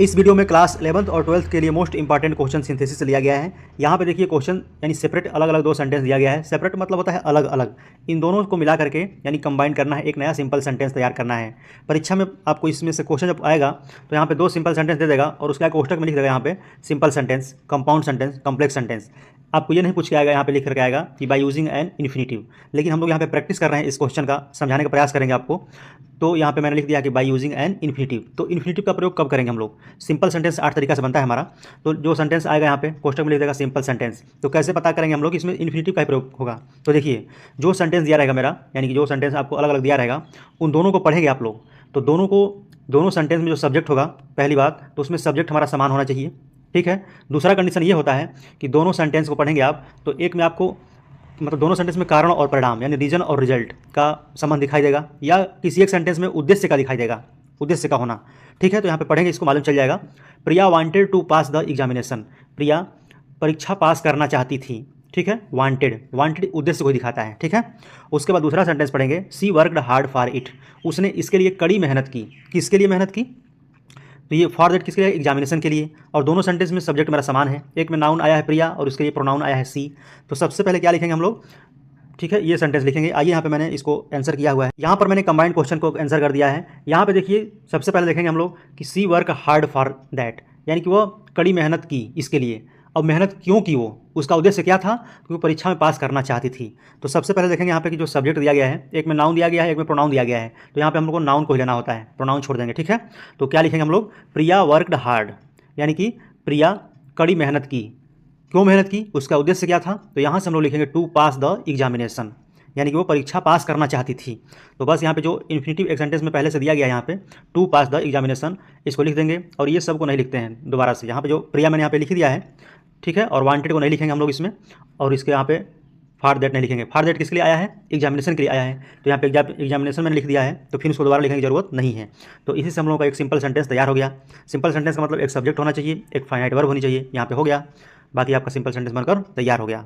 इस वीडियो में class 11th और 12th के लिए मोस्ट इंपॉर्टेंट क्वेश्चन सिंथेसिस लिया गया है। यहाँ पे देखिए क्वेश्चन यानी सेपरेट अलग अलग दो सेंटेंस दिया गया है। सेपरेट मतलब होता है अलग अलग, इन दोनों को मिला करके यानी कंबाइन करना है, एक नया सिंपल सेंटेंस तैयार करना है। परीक्षा में आपको इसमें से क्वेश्चन जब आएगा तो यहाँ पे दो सिंपल सेंटेंस दे देगा और उसके कोष्टक में लिख देगा यहाँ पे simple sentence, compound sentence, complex sentence. आपको ये नहीं पूछ के आएगा यहाँ पे लिख करके आएगा कि बाय यूजिंग एन इन्फिनेटिव, लेकिन हम लोग यहाँ पे प्रैक्टिस कर रहे हैं, इस क्वेश्चन का समझाने का प्रयास करेंगे आपको। तो यहाँ पे मैंने लिख दिया कि बाय यूजिंग एन इन्फिनेटिव। तो इन्फिनेटिव का प्रयोग कब करेंगे हम लोग? सिंपल सेंटेंस 8 तरीका से बनता है हमारा। तो जो सेंटेंस आएगा यहाँ पे कोष्टक में लिख देगा सिंपल सेंटेंस। तो कैसे पता करेंगे हम लोग इसमें इन्फिनेटिव का ही प्रयोग होगा? तो देखिए जो सेंटेंस दिया रहेगा मेरा, यानी कि जो सेंटेंस आपको अलग अलग दिया रहेगा, उन दोनों को पढ़ेंगे आप लोग। तो दोनों सेंटेंस में जो सब्जेक्ट होगा, पहली बात तो उसमें सब्जेक्ट हमारा समान होना चाहिए, ठीक है। दूसरा कंडीशन ये होता है कि दोनों सेंटेंस को पढ़ेंगे आप तो एक में आपको मतलब दोनों सेंटेंस में कारण और परिणाम यानी रीजन और रिजल्ट का संबंध दिखाई देगा, या किसी एक सेंटेंस में उद्देश्य का दिखाई देगा, उद्देश्य का होना, ठीक है। तो यहाँ पे पढ़ेंगे, इसको मालूम चल जाएगा। Priya wanted to pass the examination. Priya परीक्षा पास करना चाहती थी, ठीक है। वांटेड उद्देश्य को दिखाता है, ठीक है। उसके बाद दूसरा सेंटेंस पढ़ेंगे, सी वर्कड हार्ड फॉर इट। उसने इसके लिए कड़ी मेहनत की। किसके लिए मेहनत की? तो ये फॉर दैट किसके लिए? एग्जामिनेशन के लिए। और दोनों सेंटेंस में सब्जेक्ट मेरा समान है, एक में नाउन आया है प्रिया और उसके लिए प्रोनाउन आया है सी। तो सबसे पहले क्या लिखेंगे हम लोग? ठीक है, ये सेंटेंस लिखेंगे। आइए यहाँ पे मैंने इसको आंसर किया हुआ है, यहाँ पर मैंने कंबाइंड क्वेश्चन को आंसर कर दिया है। यहाँ पे देखिए सबसे पहले देखेंगे हम लोग कि सी वर्क हार्ड फॉर दैट, यानी कि वो कड़ी मेहनत की इसके लिए। अब मेहनत क्यों की वो? उसका उद्देश्य क्या था? क्योंकि परीक्षा में पास करना चाहती थी। तो सबसे पहले देखेंगे यहाँ पे कि जो सब्जेक्ट दिया गया है, एक में नाउन दिया गया है, एक में प्रोनाउन दिया गया है। तो यहाँ पे हम लोग को नाउन को ही लेना होता है, प्रोनाउन छोड़ देंगे, ठीक है। तो क्या लिखेंगे हम लोग? प्रिया वर्कड हार्ड, यानी कि प्रिया कड़ी मेहनत की। क्यों मेहनत की? उसका उद्देश्य क्या था? तो यहाँ से हम लोग लिखेंगे टू पास द एग्जामिनेशन, यानी कि वो परीक्षा पास करना चाहती थी। तो बस यहाँ पे जो इन्फिनेटिव एक सेंटेंस में पहले से दिया गया है यहाँ पे टू पास द एग्जामिनेशन, इसको लिख देंगे। और ये सब को नहीं लिखते हैं दोबारा से, यहाँ पे जो प्रिया मैंने यहाँ पे लिख दिया है, ठीक है। और वांटेड को नहीं लिखेंगे हम लोग इसमें, और इसके यहाँ पे फॉर दैट नहीं लिखेंगे। फॉर दैट किसके लिए आया है? एग्जामिनेशन के लिए आया है। तो यहाँ पे एग्जामिनेशन मैंने लिख दिया है, तो फिर उसको दोबारा लिखने की जरूरत नहीं है। तो इसी से हम लोगों का एक सिंपल सेंटेंस तैयार हो गया। सिंपल सेंटेंस का मतलब एक सब्जेक्ट होना चाहिए, एक फाइनाइट वर्ब होनी चाहिए, यहाँ पे हो गया। बाकी आपका सिंपल सेंटेंस बनकर तैयार हो गया।